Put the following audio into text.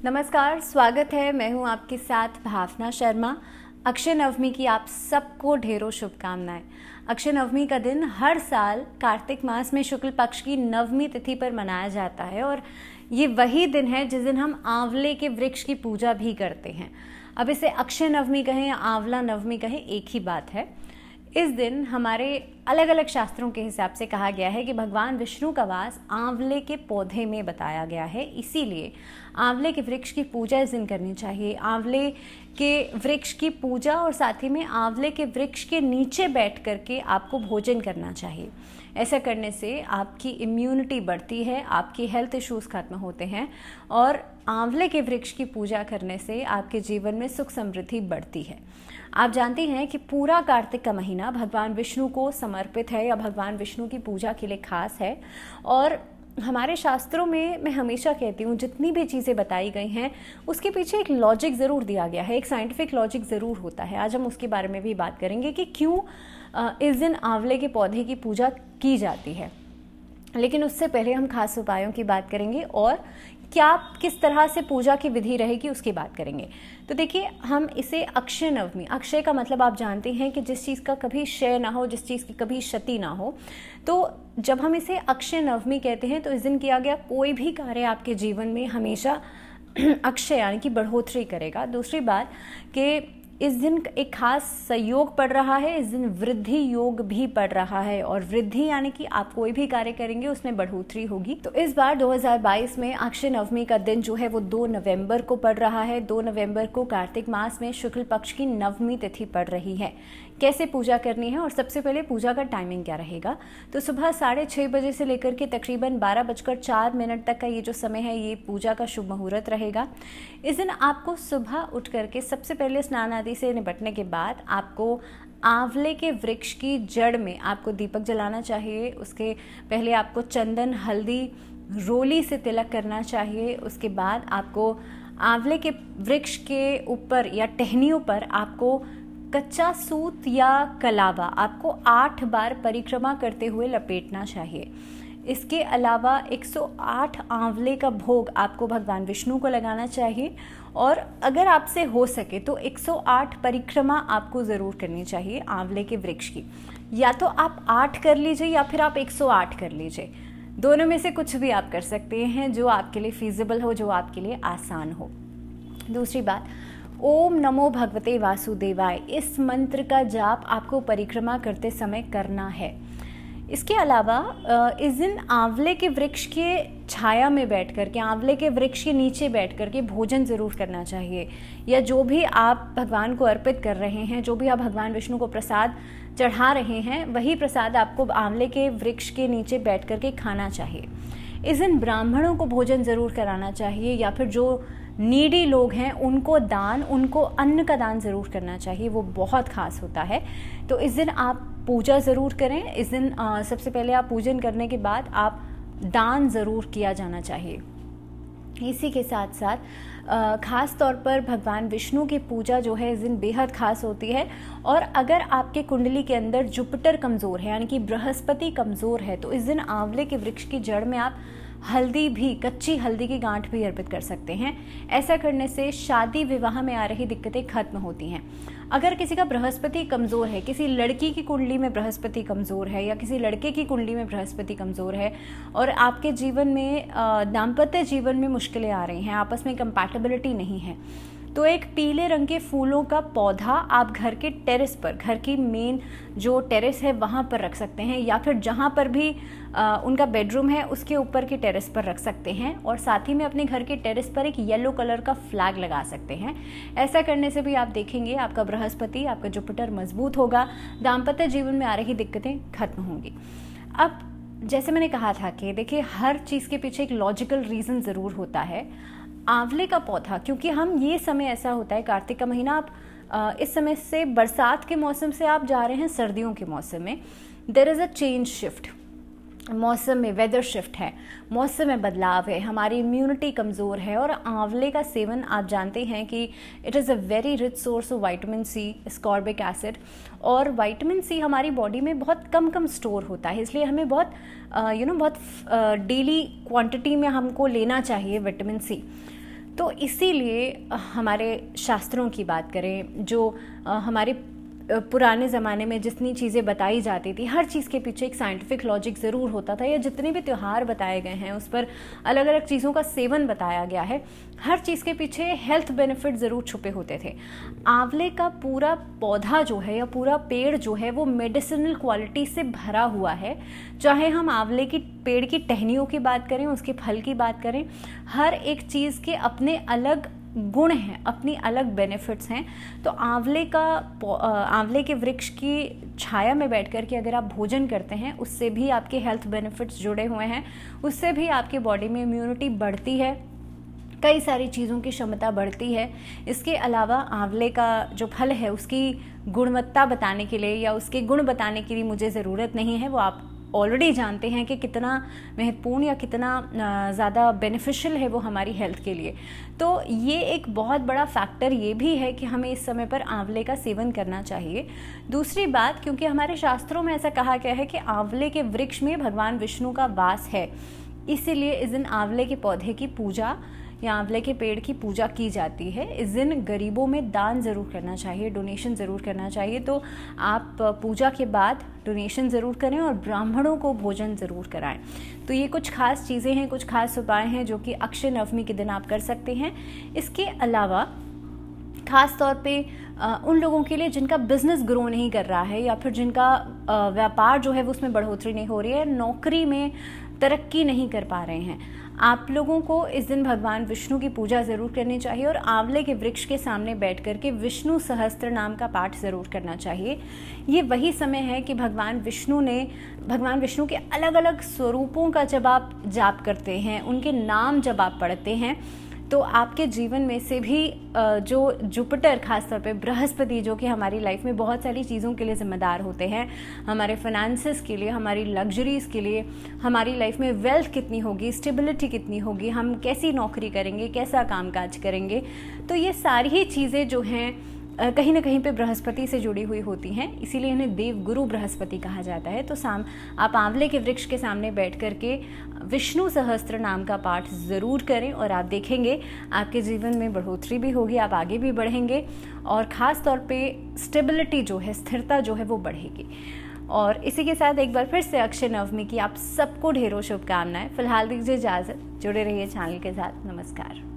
नमस्कार, स्वागत है। मैं हूं आपके साथ भावना शर्मा। अक्षय नवमी की आप सबको ढेरों शुभकामनाएं। अक्षय नवमी का दिन हर साल कार्तिक मास में शुक्ल पक्ष की नवमी तिथि पर मनाया जाता है और ये वही दिन है जिस दिन हम आंवले के वृक्ष की पूजा भी करते हैं। अब इसे अक्षय नवमी कहें या आंवला नवमी कहें, एक ही बात है। इस दिन हमारे अलग अलग शास्त्रों के हिसाब से कहा गया है कि भगवान विष्णु का वास आंवले के पौधे में बताया गया है, इसीलिए आंवले के वृक्ष की पूजा इस दिन करनी चाहिए। आंवले के वृक्ष की पूजा और साथ ही में आंवले के वृक्ष के नीचे बैठ करके आपको भोजन करना चाहिए। ऐसा करने से आपकी इम्यूनिटी बढ़ती है, आपकी हेल्थ इश्यूज खत्म होते हैं और आंवले के वृक्ष की पूजा करने से आपके जीवन में सुख समृद्धि बढ़ती है। आप जानते हैं कि पूरा कार्तिक का महीना भगवान विष्णु को समर्पित है या भगवान विष्णु की पूजा के लिए खास है। और हमारे शास्त्रों में मैं हमेशा कहती हूँ, जितनी भी चीज़ें बताई गई हैं उसके पीछे एक लॉजिक ज़रूर दिया गया है, एक साइंटिफिक लॉजिक ज़रूर होता है। आज हम उसके बारे में भी बात करेंगे कि क्यों इस दिन आंवले के पौधे की पूजा की जाती है। लेकिन उससे पहले हम खास उपायों की बात करेंगे और क्या किस तरह से पूजा की विधि रहेगी उसकी बात करेंगे। तो देखिए, हम इसे अक्षय नवमी, अक्षय का मतलब आप जानते हैं कि जिस चीज़ का कभी क्षय ना हो, जिस चीज़ की कभी क्षति ना हो। तो जब हम इसे अक्षय नवमी कहते हैं तो इस दिन किया गया कोई भी कार्य आपके जीवन में हमेशा अक्षय यानी कि बढ़ोतरी करेगा। दूसरी बात कि इस दिन एक खास संयोग पड़ रहा है, इस दिन वृद्धि योग भी पड़ रहा है और वृद्धि यानी कि आप कोई भी कार्य करेंगे उसमें बढ़ोतरी होगी। तो इस बार 2022 में अक्षय नवमी का दिन जो है वो 2 नवंबर को पड़ रहा है। 2 नवंबर को कार्तिक मास में शुक्ल पक्ष की नवमी तिथि पड़ रही है। कैसे पूजा करनी है और सबसे पहले पूजा का टाइमिंग क्या रहेगा, तो सुबह 6:30 बजे से लेकर के तकरीबन 12:04 तक का ये जो समय है ये पूजा का शुभ मुहूर्त रहेगा। इस दिन आपको सुबह उठ करके सबसे पहले स्नान आदि से निपटने के बाद आपको आंवले के वृक्ष की जड़ में आपको दीपक जलाना चाहिए। उसके पहले आपको चंदन, हल्दी, रोली से तिलक करना चाहिए। उसके बाद आपको आंवले के वृक्ष के ऊपर या टहनियों पर आपको कच्चा सूत या कलावा आपको 8 बार परिक्रमा करते हुए लपेटना चाहिए। इसके अलावा 108 आंवले का भोग आपको भगवान विष्णु को लगाना चाहिए और अगर आपसे हो सके तो 108 परिक्रमा आपको ज़रूर करनी चाहिए आंवले के वृक्ष की। या तो आप 8 कर लीजिए या फिर आप 108 कर लीजिए, दोनों में से कुछ भी आप कर सकते हैं जो आपके लिए फीजिबल हो, जो आपके लिए आसान हो। दूसरी बात, ओम नमो भगवते वासुदेवाय, इस मंत्र का जाप आपको परिक्रमा करते समय करना है। इसके अलावा इस दिन आंवले के वृक्ष के छाया में बैठ कर के, आंवले के वृक्ष के नीचे बैठ कर के भोजन ज़रूर करना चाहिए। या जो भी आप भगवान को अर्पित कर रहे हैं, जो भी आप भगवान विष्णु को प्रसाद चढ़ा रहे हैं, वही प्रसाद आपको आंवले के वृक्ष के नीचे बैठ कर के खाना चाहिए। इस दिन ब्राह्मणों को भोजन ज़रूर कराना चाहिए या फिर जो नीडी लोग हैं उनको अन्न का दान ज़रूर करना चाहिए, वो बहुत खास होता है। तो इस दिन आप पूजा ज़रूर करें। इस दिन सबसे पहले आप पूजन करने के बाद आप दान ज़रूर किया जाना चाहिए। इसी के साथ साथ ख़ास तौर पर भगवान विष्णु की पूजा जो है इस दिन बेहद खास होती है। और अगर आपके कुंडली के अंदर जुपिटर कमज़ोर है यानी कि बृहस्पति कमज़ोर है तो इस दिन आंवले के वृक्ष की जड़ में आप हल्दी भी, कच्ची हल्दी की गांठ भी अर्पित कर सकते हैं। ऐसा करने से शादी विवाह में आ रही दिक्कतें खत्म होती हैं। अगर किसी का बृहस्पति कमज़ोर है, किसी लड़की की कुंडली में बृहस्पति कमज़ोर है या किसी लड़के की कुंडली में बृहस्पति कमज़ोर है और आपके जीवन में दाम्पत्य जीवन में मुश्किलें आ रही हैं, आपस में कंपैटिबिलिटी नहीं है, तो एक पीले रंग के फूलों का पौधा आप घर के टेरेस पर, घर की मेन जो टेरेस है वहाँ पर रख सकते हैं या फिर जहाँ पर भी उनका बेडरूम है उसके ऊपर के टेरेस पर रख सकते हैं। और साथ ही में अपने घर के टेरेस पर एक येलो कलर का फ्लैग लगा सकते हैं। ऐसा करने से भी आप देखेंगे आपका बृहस्पति, आपका जुपिटर मजबूत होगा, दाम्पत्य जीवन में आ रही दिक्कतें खत्म होंगी। अब जैसे मैंने कहा था कि देखिए, हर चीज़ के पीछे एक लॉजिकल रीज़न ज़रूर होता है। आंवले का पौधा, क्योंकि हम ये समय ऐसा होता है कार्तिक का महीना, आप इस समय से बरसात के मौसम से आप जा रहे हैं सर्दियों के मौसम में, there is a change shift, मौसम में वेदर शिफ्ट है, मौसम में बदलाव है, हमारी इम्यूनिटी कमज़ोर है। और आंवले का सेवन आप जानते हैं कि it is a very rich source of vitamin C, ascorbic acid, और विटामिन सी हमारी बॉडी में बहुत कम स्टोर होता है, इसलिए हमें बहुत डेली क्वांटिटी में हमको लेना चाहिए विटामिन सी। तो इसीलिए हमारे शास्त्रों की बात करें, जो हमारे पुराने ज़माने में जितनी चीज़ें बताई जाती थी, हर चीज़ के पीछे एक साइंटिफिक लॉजिक ज़रूर होता था, या जितने भी त्यौहार बताए गए हैं उस पर अलग अलग चीज़ों का सेवन बताया गया है, हर चीज़ के पीछे हेल्थ बेनिफिट ज़रूर छुपे होते थे। आंवले का पूरा पौधा जो है या पूरा पेड़ जो है वो मेडिसिनल क्वालिटी से भरा हुआ है। चाहे हम आंवले की पेड़ की टहनियों की बात करें, उसके फल की बात करें, हर एक चीज़ के अपने अलग गुण हैं, अपनी अलग बेनिफिट्स हैं। तो आंवले के वृक्ष की छाया में बैठ कर के अगर आप भोजन करते हैं, उससे भी आपके हेल्थ बेनिफिट्स जुड़े हुए हैं, उससे भी आपकी बॉडी में इम्यूनिटी बढ़ती है, कई सारी चीज़ों की क्षमता बढ़ती है। इसके अलावा आंवले का जो फल है उसकी गुणवत्ता बताने के लिए या उसके गुण बताने की भी मुझे ज़रूरत नहीं है, वो आप ऑलरेडी जानते हैं कि कितना महत्वपूर्ण या कितना ज़्यादा बेनिफिशियल है वो हमारी हेल्थ के लिए। तो ये एक बहुत बड़ा फैक्टर ये भी है कि हमें इस समय पर आंवले का सेवन करना चाहिए। दूसरी बात, क्योंकि हमारे शास्त्रों में ऐसा कहा गया है कि आंवले के वृक्ष में भगवान विष्णु का वास है, इसीलिए इस दिन आंवले के पौधे की पूजा या आंवले के पेड़ की पूजा की जाती है। इस दिन गरीबों में दान ज़रूर करना चाहिए, डोनेशन ज़रूर करना चाहिए। तो आप पूजा के बाद डोनेशन ज़रूर करें और ब्राह्मणों को भोजन ज़रूर कराएं। तो ये कुछ खास चीज़ें हैं, कुछ खास उपाय हैं जो कि अक्षय नवमी के दिन आप कर सकते हैं। इसके अलावा खास तौर पे उन लोगों के लिए जिनका बिजनेस ग्रो नहीं कर रहा है या फिर जिनका व्यापार जो है वो उसमें बढ़ोतरी नहीं हो रही है, नौकरी में तरक्की नहीं कर पा रहे हैं, आप लोगों को इस दिन भगवान विष्णु की पूजा ज़रूर करनी चाहिए और आंवले के वृक्ष के सामने बैठ कर के विष्णु सहस्त्र नाम का पाठ ज़रूर करना चाहिए। ये वही समय है कि भगवान विष्णु के अलग अलग स्वरूपों का जब आप जाप करते हैं, उनके नाम जब आप पढ़ते हैं, तो आपके जीवन में से भी जो जुपिटर, खासतौर पे बृहस्पति, जो कि हमारी लाइफ में बहुत सारी चीज़ों के लिए ज़िम्मेदार होते हैं, हमारे फाइनेंसेस के लिए, हमारी लग्जरीज़ के लिए, हमारी लाइफ में वेल्थ कितनी होगी, स्टेबिलिटी कितनी होगी, हम कैसी नौकरी करेंगे, कैसा कामकाज करेंगे, तो ये सारी ही चीज़ें जो हैं कहीं ना कहीं पे बृहस्पति से जुड़ी हुई होती हैं, इसीलिए इन्हें देव गुरु बृहस्पति कहा जाता है। तो आप आंवले के वृक्ष के सामने बैठ करके विष्णु सहस्त्र नाम का पाठ ज़रूर करें और आप देखेंगे आपके जीवन में बढ़ोतरी भी होगी, आप आगे भी बढ़ेंगे और ख़ास तौर पे स्टेबिलिटी जो है, स्थिरता जो है वो बढ़ेगी। और इसी के साथ एक बार फिर से अक्षय नवमी की आप सबको ढेरों शुभकामनाएं। फिलहाल दीजिए इजाज़त, जुड़े रहिए चैनल के साथ। नमस्कार।